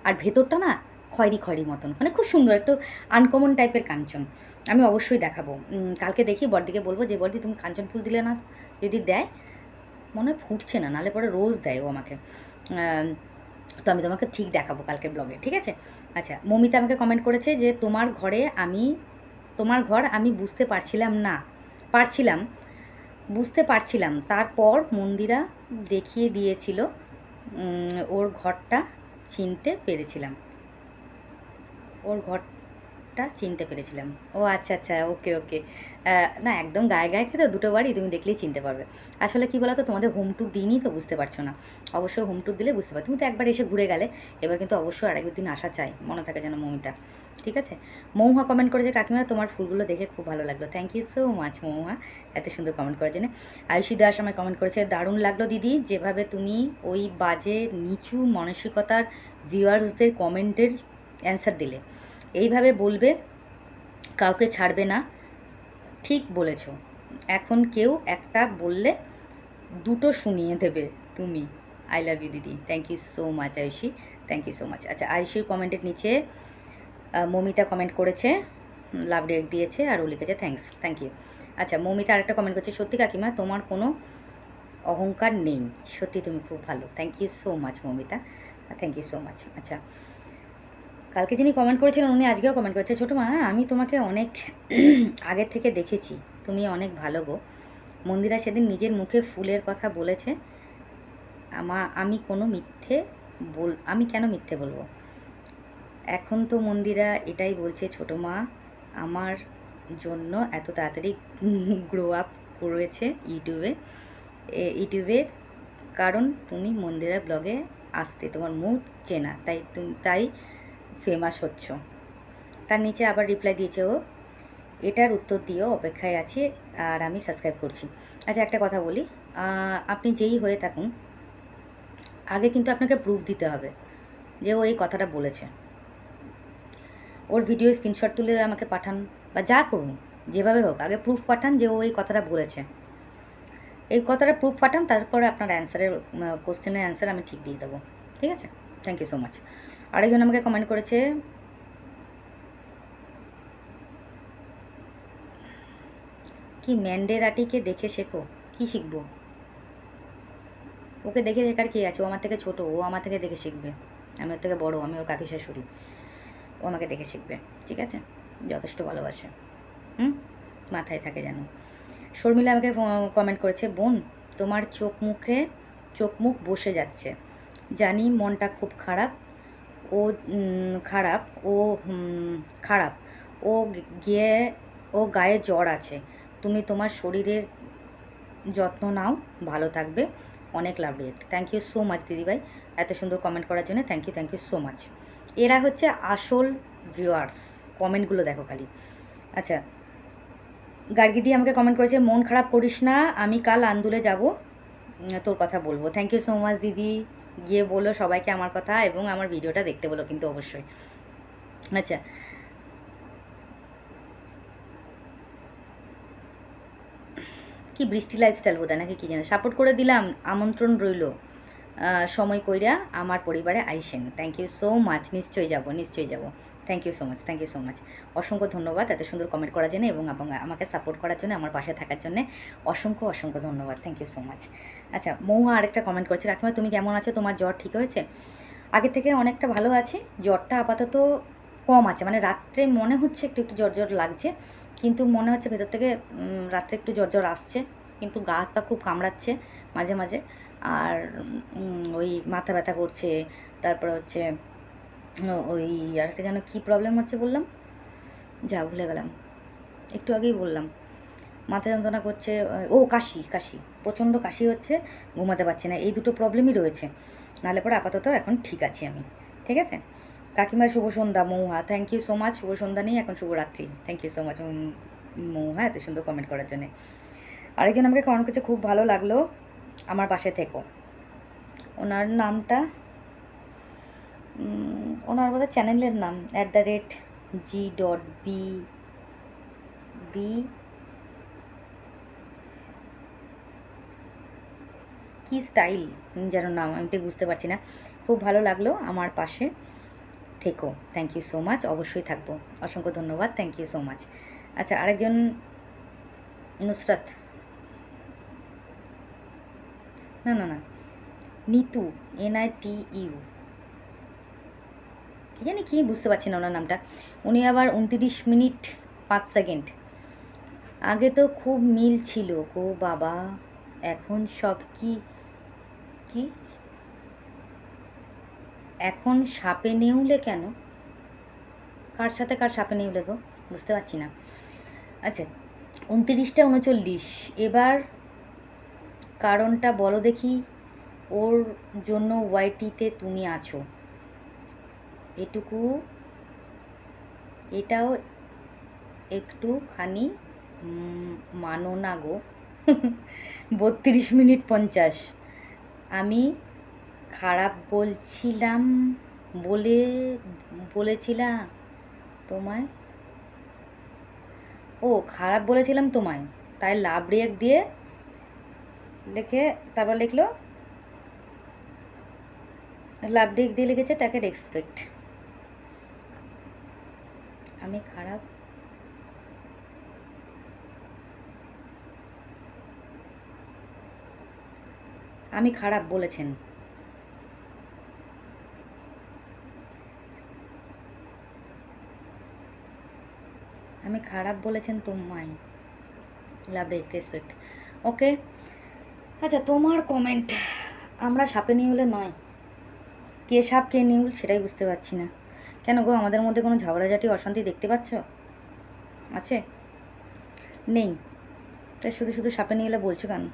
আর ভেতরটা না খয়েরি খয়েরি মতন, মানে খুব সুন্দর একটু আনকমন টাইপের কাঞ্চন। আমি অবশ্যই দেখাবো, কালকে দেখি বড়দিকে বলবো যে বড়দি তুমি কাঞ্চন ফুল দিলে না, যদি দেয়, মনে হয় ফুটছে না, নাহলে পরে রোজ দেয় ও আমাকে, তো আমি তোমাকে ঠিক দেখাবো কালকে ব্লগে, ঠিক আছে। আচ্ছা, মমিতা আমাকে কমেন্ট করেছে যে তোমার ঘর আমি বুঝতে পারছিলাম, তারপর মন্দিরা দেখিয়ে দিয়েছিল, ওর ঘরটা চিনতে পেরেছিলাম, ও আচ্ছা আচ্ছা, ওকে ওকে। না একদম গায়ে গায়ে তো দুটো বাড়ি তুমি দেখলেই চিনতে পারবে। আসলে কী বলো তো, তোমাদের হোম ট্যুর দিনই তো বুঝতে পারছো না, অবশ্যই হোম ট্যুর দিলে বুঝতে পারো। তুমি তো একবার এসে ঘুরে গেলে, এবার কিন্তু অবশ্যই আরেকদিন দিন আসা চাই, মনে থাকে যেন মমিতা, ঠিক আছে। মৌহা কমেন্ট করেছে কাকিমা তোমার ফুলগুলো দেখে খুব ভালো লাগলো, thank you so much Mouha, এত সুন্দর কমেন্ট করার জন্য। আয়ুষী দাস আমায় কমেন্ট করেছে দারুণ লাগলো দিদি, যেভাবে তুমি ওই বাজে নিচু মানসিকতার ভিউয়ার্সদের কমেন্টের অ্যান্সার দিলে, এইভাবে বলবে, কাউকে ছাড়বে না, ঠিক বলেছ। এখন কেউ একটা বললে দুটো শুনিয়ে দেবে তুমি। আই লাভ ইউ দিদি, thank you so much Ayushi, thank you so much. আচ্ছা, আয়ুষীর কমেন্টের নিচে মমিতা কমেন্ট করেছে, লাভ রেক দিয়েছে, আর ও লিখেছে থ্যাংক ইউ। আচ্ছা, মমিতা আরেকটা কমেন্ট করছে, সত্যি কাকিমা তোমার কোনো অহংকার নেই, সত্যি তুমি খুব ভালো, thank you so much Mamita, thank you so much. আচ্ছা, কালকে যিনি কমেন্ট করেছিলেন উনি আজকেও কমেন্ট করেছে, ছোটো মা আমি তোমাকে অনেক আগের থেকে দেখেছি, তুমি অনেক ভালো গো। মন্দিরা সেদিন নিজের মুখে ফুলের কথা বলেছে, আমি কেন মিথ্যে বলবো। এখন তো মন্দিরা এটাই বলছে, ছোটো মা আমার জন্য এত তাড়াতাড়ি গ্রো আপ করেছে ইউটিউবের কারণ তুমি মন্দিরা ব্লগে আসতে, তোমার মুখ চেনা, তাই ফেমাস হচ্ছ। তার নিচে আবার রিপ্লাই দিয়েছে ও, এটার উত্তর দিও, অপেক্ষায় আছি, আর আমি সাবস্ক্রাইব করছি। আচ্ছা, একটা কথা বলি, আপনি যেই হয়ে থাকুন, আগে কিন্তু আপনাকে প্রুফ দিতে হবে যে ও এই কথাটা বলেছে। ওর ভিডিও স্ক্রিনশট তুলে আমাকে পাঠান, বা যা করুন, যেভাবে হোক আগে প্রুফ পাঠান যে ও এই কথাটা বলেছে, এই কথাটা প্রুফ পাঠান, তারপরে আপনার কোশ্চেনের অ্যান্সার আমি ঠিক দিয়ে দেবো, ঠিক আছে। Thank you so much. আরেকজন আমাকে কমেন্ট করেছে, কি ম্যান্ডেরাটিকে দেখে শেখো, কি শিখবো, ওকে দেখে শেখার কী আছে, ও আমার থেকে ছোটো, ও আমার থেকে দেখে শিখবে, আমি ওর থেকে বড়ো, আমি ওর কাকি শাশুড়ি, ও আমাকে দেখে শিখবে, ঠিক আছে, যথেষ্ট ভালোবাসে, মাথায় থাকে যেন। শর্মিলা আমাকে কমেন্ট করেছে, বোন তোমার চোখ মুখ বসে যাচ্ছে, জানি মনটা খুব খারাপ, ও খারাপ ও খারাপ ও গিয়ে ও গায়ে জ্বর আছে, তুমি তোমার শরীরের যত্ন নাও, ভালো থাকবে, অনেক লাভ রেট। থ্যাংক ইউ সো মাচ দিদিভাই, এত সুন্দর কমেন্ট করার জন্য, থ্যাংক ইউ সো মাচ। এরা হচ্ছে আসল ভিউয়ার্স, কমেন্টগুলো দেখো খালি। আচ্ছা, গার্গি দিয়ে আমাকে কমেন্ট করেছে, মন খারাপ করিস না, আমি কাল আন্দুলে যাব, তোর কথা বলবো। থ্যাংক ইউ সো মাচ দিদি, গিয়ে বলো সবাইকে আমার কথা, এবং আমার ভিডিওটা দেখতে বলো কিন্তু অবশ্যই। আচ্ছা, কি বৃষ্টি লাইফস্টাইল বোধ নাকি কী জানো, সাপোর্ট করে দিলাম, আমন্ত্রণ রইল, সময় কইরা আমার পরিবারে আইসেন। থ্যাংক ইউ সো মাচ, নিশ্চয়ই যাব। থ্যাংক ইউ সো মাচ, অসংখ্য ধন্যবাদ এত সুন্দর কমেন্ট করার জন্য, এবং আমাকে সাপোর্ট করার জন্য, আমার পাশে থাকার জন্য অসংখ্য ধন্যবাদ, থ্যাংক ইউ সো মাচ। আচ্ছা, মৌহা আরেকটা কমেন্ট করছে, কাকিমা তুমি কেমন আছো, তোমার জ্বর ঠিক হয়েছে? আগে থেকে অনেকটা ভালো আছি, জ্বরটা আপাতত কম আছে, মানে রাত্রে মনে হচ্ছে একটু জ্বর লাগছে, কিন্তু মনে হচ্ছে ভেতর থেকে রাত্রে একটু জ্বর আসছে, কিন্তু গা হাত পা খুব কামড়াচ্ছে মাঝে মাঝে, আর ওই মাথা ব্যথা করছে, তারপর হচ্ছে ওই আরেকটা যেন কী প্রবলেম হচ্ছে বললাম, যা ভুলে গেলাম, একটু আগেই বললাম, মাথা যন্ত্রণা করছে, ও কাশি, প্রচণ্ড কাশি হচ্ছে, ঘুমাতে পারছি না, এই দুটো প্রবলেমই রয়েছে, নাহলে পরে আপাতত এখন ঠিক আছি আমি, ঠিক আছে। কাকিমা শুভ সন্ধ্যা Mouha, thank you so much, শুভ সন্ধ্যা নেই এখন, শুভরাত্রি, thank you so much Mouha এত সুন্দর কমেন্ট করার জন্যে। আরেকজন আমাকে কমেন্ট করছে, খুব ভালো লাগলো, আমার পাশে থেকো, ওনার নামটা ওনার বোধহয় চ্যানেলের নাম G.B কি স্টাইল যেন নাম, আমি ঠিক বুঝতে পারছি না। খুব ভালো লাগলো, আমার পাশে থেকো। থ্যাংক ইউ সো মাচ, অবশ্যই থাকবো। অসংখ্য ধন্যবাদ, থ্যাংক ইউ সো মাচ। আচ্ছা, আরেকজন নুসরাত, না না না, নিতু, NITU, কি জানি কি, বুঝতে পারছি না ওনার নামটা। উনি আবার 29 মিনিট 5 সেকেন্ড। আগে তো খুব মিল ছিল গো বাবা, এখন সব কি কি এখন সাপে নেউলে কেন? কার সাথে কার সাপে নেউলে গো, বুঝতে পারছি না। আচ্ছা, 29টা 39, এবার কারণটা বলো দেখি। ওর জন্য ওয়াইটিতে তুমি আছো, এটাও একটুখানি মানো না গো। 32 মিনিট 50। আমি খারাপ বলেছিলাম তোমায়, ও খারাপ বলেছিলাম তোমায়, তাই লাভ রিয়াক্ট দিয়ে লিখে, তারপর লিখলো লাভ রিয়াক্ট দিয়ে লিখেছে টাকে রেসপেক্ট। আমি খারাপ বলেছেন, আমি খারাপ বলেছেন তোমায়, লাভ রেসপেক্ট। ওকে, আচ্ছা তোমার কমেন্ট। আমরা সাপে নিউলে নয়, কে সাপ কে নিউল সেটাই বুঝতে পারছি না। কেন গো, আমাদের মধ্যে কোনো ঝগড়াঝাটি অশান্তি দেখতে পাচ্ছ? আছে? নেই, তাই শুধু শুধু সাপে নিউলে বলছো কেন?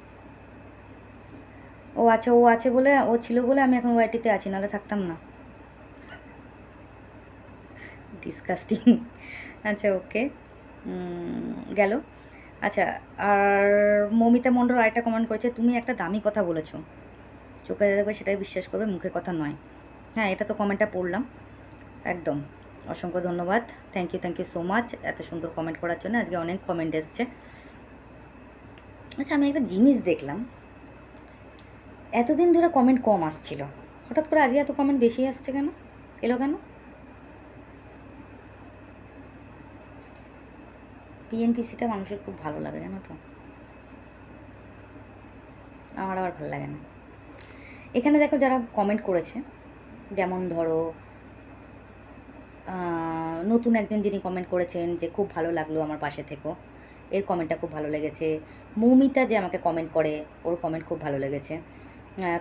ও আচ্ছা, ও আছে বলে, ও ছিল বলে আমি এখন ওয়াইটিতে আছি, নাহলে থাকতাম না। ডিসকাস্টিং। আচ্ছা ওকে, গেল। আচ্ছা, আর মমিতা মণ্ডল আরেকটা কমেন্ট করেছে, তুমি একটা দামি কথা বলেছো, চোখে দেখবে সেটাই বিশ্বাস করবে, মুখের কথা নয়। হ্যাঁ, এটা তো কমেন্টটা পড়লাম একদম। অসংখ্য ধন্যবাদ, থ্যাংক ইউ সো মাচ এত সুন্দর কমেন্ট করার জন্য। আজকে অনেক কমেন্ট এসছে। আচ্ছা, আমি একটা জিনিস দেখলাম, এতদিন ধরে কমেন্ট কম আসছিল, হঠাৎ করে আজকে এত কমেন্ট বেশি আসছে কেন? এলো কেন? PNPCটা মানুষের খুব ভালো লাগে, জানো তো, আমার আবার ভালো লাগে না। এখানে দেখো যারা কমেন্ট করেছে, যেমন ধরো নতুন একজন যিনি কমেন্ট করেছেন যে খুব ভালো লাগলো আমার পাশে থেকো, এর কমেন্টটা খুব ভালো লেগেছে। মৌমিতা যে আমাকে কমেন্ট করে, ওর কমেন্ট খুব ভালো লেগেছে।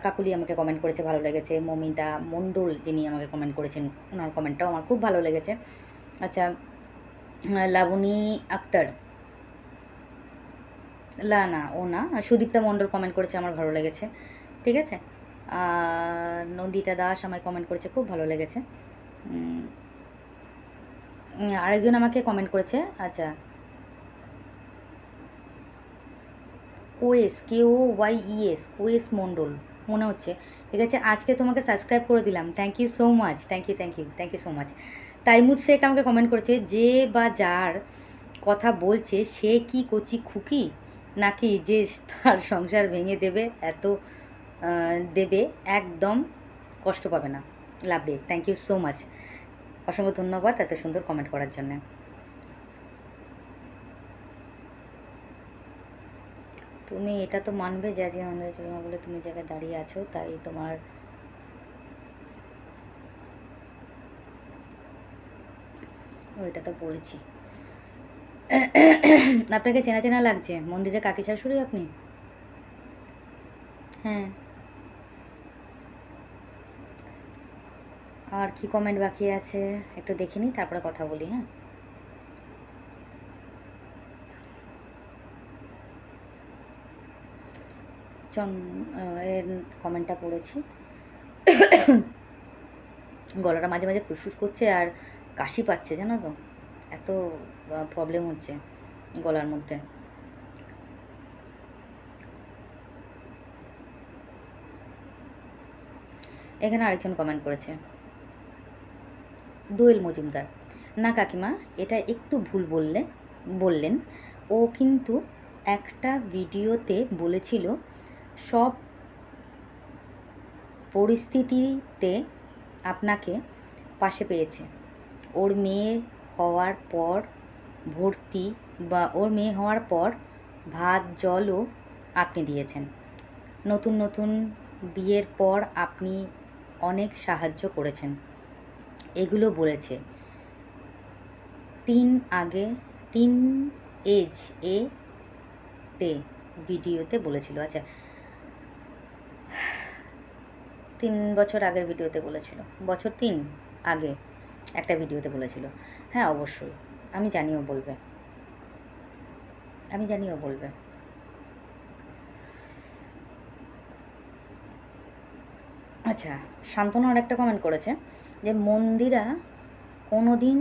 কাকুলি আমাকে কমেন্ট করেছে, ভালো লেগেছে। মৌমিতা মণ্ডল যিনি আমাকে কমেন্ট করেছেন, ওনার কমেন্টটাও আমার খুব ভালো লেগেছে। আচ্ছা, লাবণী আক্তার, না ও না, সুদীপ্তা মণ্ডল কমেন্ট করেছে, আমার ভালো লেগেছে। ঠিক আছে, নন্দিতা দাস আমায় কমেন্ট করেছে, খুব ভালো লেগেছে। আরেকজন আমাকে কমেন্ট করেছে, আচ্ছা কোয়েস মণ্ডল মনে হচ্ছে। ঠিক আছে, আজকে তোমাকে সাবস্ক্রাইব করে দিলাম, thank you so much, thank you so much. Taimur Sheikh আমাকে কমেন্ট করেছে, যে বা যার কথা বলছে সে কি কচি খুকি নাকি যে তার সংসার ভেঙে দেবে, দেবে, একদম কষ্ট পাবে না। Lovely, thank you so much, অসংখ্য ধন্যবাদ এত সুন্দর কমেন্ট করার জন্য। তুমি এটা তো মানবে যে আজকে আমাদের চলমা বলে তুমি জায়গায় দাঁড়িয়ে আছো, তাই তোমার ওইটা তো পড়েছি। আপনাকে চেনা চেনা লাগছে, মন্দিরে কাকি শাশুড়ি আপনি? হ্যাঁ। আর কি কমেন্ট বাকি আছে একটু দেখে নিই, তারপরে কথা বলি। হ্যাঁ, এর কমেন্টটা পড়েছি। গলাটা মাঝে মাঝে ফুসফুস করছে আর কাশি পাচ্ছে, জানো তো, এত প্রবলেম হচ্ছে গলার মধ্যে। এখানে আরেকজন কমেন্ট করেছে, দোয়েল মজুমদার, না কাকিমা, এটা একটু ভুল বললেন। ও কিন্তু একটা ভিডিওতে বলেছিল সব পরিস্থিতিতে আপনাকে পাশে পেয়েছে। ওর মেয়ে হওয়ার পর ভর্তি ওর মেয়ে হওয়ার পর ভাত জলও আপনি দিয়েছেন। নতুন নতুন বিয়ের পর আপনি অনেক সাহায্য করেছেন, এগুলো বলেছে। 3 এজ এ তে ভিডিওতে বলেছিল। আচ্ছা, 3 বছর আগের ভিডিওতে বলেছিল, বছর 3 আগে একটা ভিডিওতে বলেছিল। হ্যাঁ অবশ্যই, আমি জানিও বলবে, আচ্ছা, শান্তনু আর একটা কমেন্ট করেছে যে মন্দিরা কোনো দিন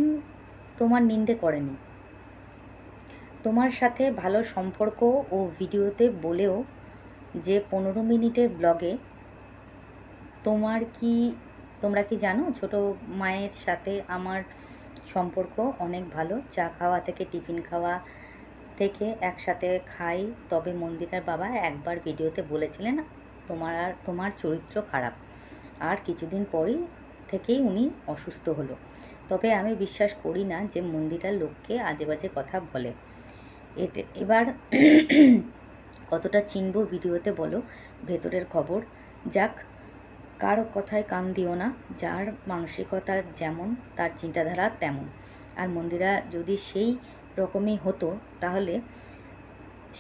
তোমার নিন্দে করেনি, তোমার সাথে ভালো সম্পর্ক ও ভিডিওতে বলেও যে 15 মিনিটের ব্লগে তোমরা কি জানো ছোটো মায়ের সাথে আমার সম্পর্ক অনেক ভালো, চা খাওয়া থেকে টিফিন খাওয়া থেকে একসাথে খাই। তবে মন্দিরার বাবা একবার ভিডিওতে বলেছিলেন তোমার চরিত্র খারাপ, আর কিছুদিন পরই থেকেই উনি অসুস্থ হলো। তবে আমি বিশ্বাস করি না যে মন্দিরার লোককে আজে বাজে কথা বলে। এবার কতটা চিনব ভিডিওতে বলো, ভেতরের খবর। যাক, কারো কথায় কান দিও না, যার মানসিকতা যেমন তার চিন্তাধারা তেমন। আর মন্দিরা যদি সেই রকমই হতো তাহলে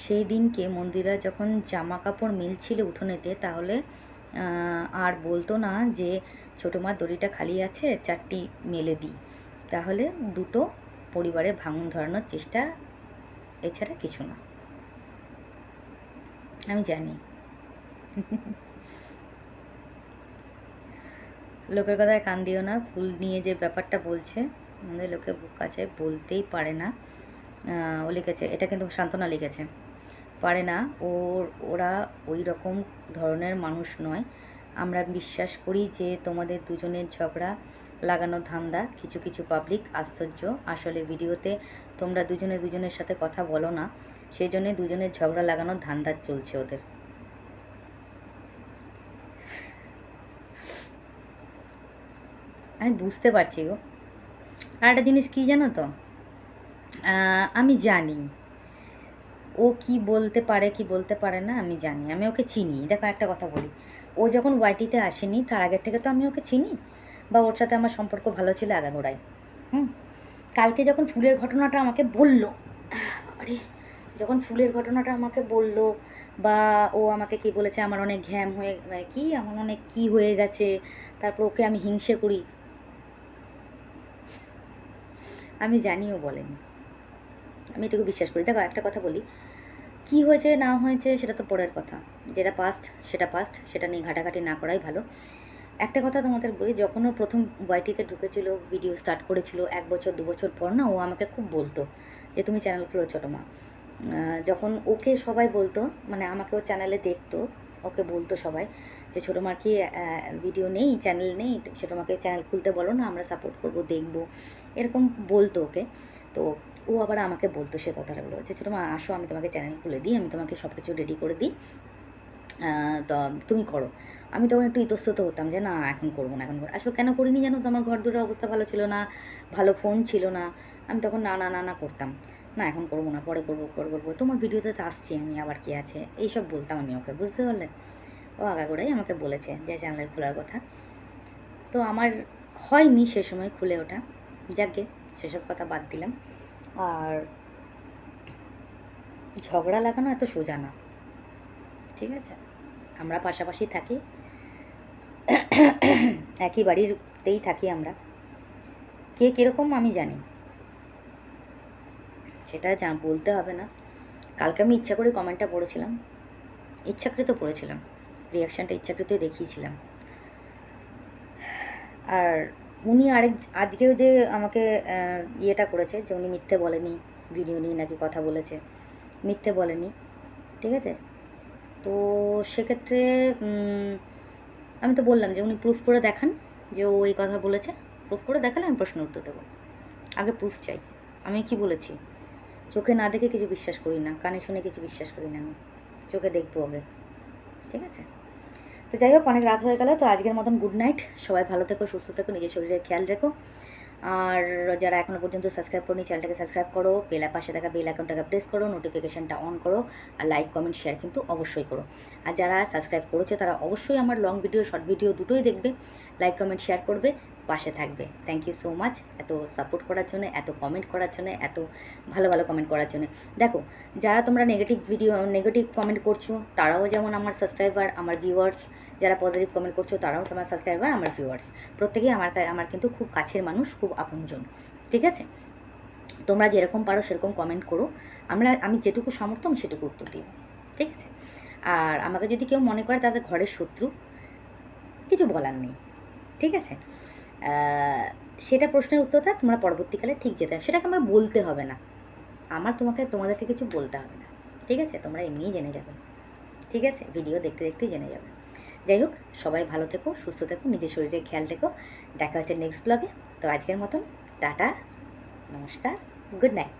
সেই দিনকে মন্দিরা যখন জামা কাপড় মিলছিল উঠোনেতে, তাহলে আর বলতো না যে ছোটো মার দড়িটা খালি আছে, 4টি মেলে দিই। তাহলে দুটো পরিবারে ভাঙন ধরানোর চেষ্টা, এছাড়া কিছু না। আমি জানি লোকের কথায় কান দিও না, ফুল নিয়ে যে ব্যাপারটা বলছে, আমাদের লোকে কাছে বলতেই পারে না। ও লিখেছে, এটা কিন্তু সান্ত্বনা লিখেছে, পারে না, ওরা ওই রকম ধরনের মানুষ নয়। আমরা বিশ্বাস করি যে তোমাদের দুজনের ঝগড়া লাগানো ধান্দা। কিছু কিছু পাবলিক আশ্চর্য, আসলে ভিডিওতে তোমরা দুজনের সাথে কথা বলো না, সেই জন্যে দুজনের ঝগড়া লাগানোর ধান্দা চলছে ওদের। আমি বুঝতে পারছি গো। আর একটা জিনিস কী জানো তো, আমি জানি ও কি বলতে পারে কি বলতে পারে না, আমি জানি, আমি ওকে চিনি। দেখো একটা কথা বলি, ও যখন ওয়াইটিতে আসেনি তার আগের থেকে তো আমি ওকে চিনি, বা ওর সাথে আমার সম্পর্ক ভালো ছিল আগাগোড়ায়। কালকে যখন ফুলের ঘটনাটা আমাকে বললো, যখন ফুলের ঘটনাটা আমাকে বললো, বা ও আমাকে কি বলেছে, আমার অনেক ঘ্যাম হয়ে আমার অনেক কি হয়ে গেছে, তারপর ওকে আমি হিংসে করি, আমি জানিও বলেনি, আমি এটুকু বিশ্বাস করি। দেখো একটা কথা বলি, কি হয়েছে না হয়েছে সেটা তো পরের কথা, যেটা পাস্ট সেটা নিয়ে ঘাটাঘাটি না করাই ভালো। একটা কথা তোমাদের বলি, যখন ও প্রথম ওয়াইটিতে ঢুকেছিল, ভিডিও স্টার্ট করেছিল, 1 বছর 2 বছর পর না, ও আমাকে খুব বলতো যে তুমি চ্যানেল খুলো ছোটো মা। যখন ওকে সবাই বলতো, মানে আমাকে ও চ্যানেলে দেখতো, ওকে বলতো সবাই যে ছোটো মার কি ভিডিও নেই, চ্যানেল নেই, ছোটো মাকে চ্যানেল খুলতে বলো না, আমরা সাপোর্ট করবো, দেখবো, এরকম বলতো ওকে। তো ও আবার আমাকে বলতো সে কথাগুলো, যে ছোটো মা আসো, আমি তোমাকে চ্যানেল খুলে দিই, আমি তোমাকে সব কিছু রেডি করে দিই, তো তুমি করো। আমি তখন একটু ইতস্তত হতাম যে না এখন করবো না, আসলে কেন করিনি জানো তো, আমার ঘর দুটোর অবস্থা ভালো ছিল না, ভালো ফোন ছিল না, আমি তখন না করতাম, না এখন করবো না, পরে করবো, তোমার ভিডিওতে তো আসছি আমি, আবার কি আছে, এইসব বলতাম আমি ওকে, বুঝতে পারলে। ও আগাগোড়াই আমাকে বলেছে যে চ্যানেল খোলার কথা, তো আমার হয়নি সে সময় খুলে ওঠা। যাকে সেসব কথা বাদ দিলাম। আর ঝগড়া লাগানো এত সোজা না, ঠিক আছে, আমরা পাশাপাশি থাকি, একই বাড়িতেই থাকি আমরা, কে কীরকম আমি জানি, সেটা বলতে হবে না। কালকে আমি ইচ্ছা করে কমেন্টটা পড়েছিলাম, ইচ্ছাকৃত পড়েছিলাম, রিয়াকশানটা ইচ্ছাকৃতই দেখিয়েছিলাম। আর উনি আজকেও যে আমাকে ইয়েটা করেছে যে উনি মিথ্যে বলেনি, ভিডিও নিয়ে নাকি কথা বলেছে, মিথ্যে বলেনি, ঠিক আছে। তো সেক্ষেত্রে আমি তো বললাম যে উনি প্রুফ করে দেখান যে ও এই কথা বলেছে, প্রুফ করে দেখালে আমি প্রশ্ন উত্তর দেবো। আগে প্রুফ চাই। আমি কি বলেছি, চোখে না দেখে কিছু বিশ্বাস করি না, কানে শুনে কিছু বিশ্বাস করি না, আমি চোখে দেখবো আগে। ঠিক আছে, তো যাই হোক, অনেক রাত হয়ে গেল, তো আজকের মতন গুড নাইট। সবাই ভালো থেকো, সুস্থ থেকো, নিজের শরীরের খেয়াল রেখো। আর যারা এখনও পর্যন্ত সাবস্ক্রাইব করনি, চ্যানেলটাকে সাবস্ক্রাইব করো, পাশে থাকা বেল আইকনটাকে প্রেস করো, নোটিফিকেশানটা অন করো, আর লাইক কমেন্ট শেয়ার কিন্তু অবশ্যই করো। আর যারা সাবস্ক্রাইব করেছো তারা অবশ্যই আমার লং ভিডিও শর্ট ভিডিও দুটোই দেখবে, লাইক কমেন্ট শেয়ার করবে, পাশে থাকবে। থ্যাংক ইউ সো মাচ এত সাপোর্ট করার জন্য, এত কমেন্ট করার জন্য, এত ভালো ভালো কমেন্ট করার জন্য। দেখো, যারা তোমরা নেগেটিভ কমেন্ট করছো তারাও যেমন আমার সাবস্ক্রাইবার, আমার ভিউয়ার্স, যারা পজিটিভ কমেন্ট করছো তারাও তোমার সাবস্ক্রাইবার, আমার ভিউয়ার্স, প্রত্যেকেই আমার কিন্তু খুব কাছের মানুষ, খুব আপনজন। ঠিক আছে, তোমরা যেরকম পারো সেরকম কমেন্ট করো, আমি যেটুকু সামর্থ্য আমি সেটুকু উত্তর দিই। ঠিক আছে, আর আমাকে যদি কেউ মনে করে তাদের ঘরের শত্রু, কিছু বলার নেই। ঠিক আছে, সেটা প্রশ্নের উত্তরটা তোমরা পরবর্তীকালে ঠিক যেতে, সেটাকে আমার বলতে হবে না, তোমাদেরকে কিছু বলতে হবে না। ঠিক আছে, তোমরা এমনিই জেনে যাবে। ঠিক আছে, ভিডিও দেখতে দেখতেই জেনে যাবে। যাই হোক, সবাই ভালো থেকো, সুস্থ থেকো, নিজের শরীরের খেয়াল রেখো। দেখা হচ্ছে নেক্সট ব্লগে। তো আজকের মতন টাটা, নমস্কার, গুড নাইট।